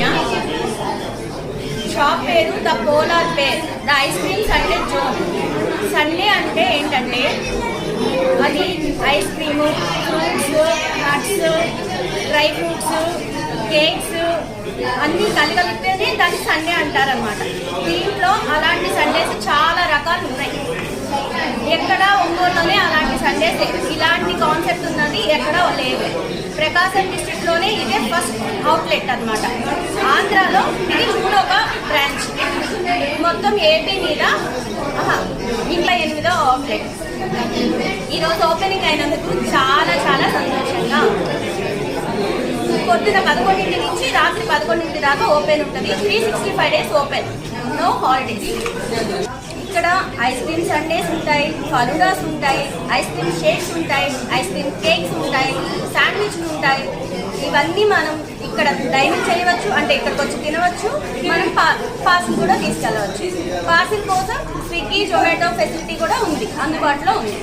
Lavanya. Shop పేరు the polar bear, the ice cream sundae zone. Sundae అంటే ఏంటంటే అది ice cream, fruits, nuts, dry fruits, cakes అన్నీ కలిపితేనే దాన్ని సండే అంటారనమాట. దీంట్లో అలాంటి సండేస్ చాలా రకాలు ఉన్నాయి. ఎక్కడ ఒంగోలులోనే అలాంటి సండేస్, ఇలాంటి కాన్సెప్ట్ ఉన్నది ఎక్కడ లేదు. ప్రకాశం డిస్ట్రిక్ట్లోనే ఇదే ఫస్ట్ అవుట్లెట్ అనమాట. ఆంధ్రాలో ఇది మూడవ బ్రాంచ్. మొత్తం ఏపీ మీద ఇంకా 8వ అవుట్లెట్. ఈరోజు ఓపెనింగ్ అయినందుకు చాలా చాలా సంతోషంగా. పొద్దున 11 నుంచి రాత్రి 11 దాకా ఓపెన్ ఉంటుంది. 365 days ఓపెన్, నో హాలిడేస్. ఇక్కడ ఐస్ క్రీమ్ సండేస్ ఉంటాయి, ఫలూడాస్ ఉంటాయి, ఐస్ క్రీమ్ షేక్స్ ఉంటాయి, ఐస్ క్రీమ్ కేక్స్ ఉంటాయి, శాండ్విచ్లు ఉంటాయి. ఇవన్నీ మనం ఇక్కడ డైనింగ్ చేయవచ్చు, అంటే ఇక్కడికి వచ్చి తినవచ్చు. మనం పార్సిల్ కూడా తీసుకెళ్ళవచ్చు. పార్సిల్ కోసం స్విగ్గీ, జొమాటో ఫెసిలిటీ కూడా ఉంది, అందుబాటులో ఉంది.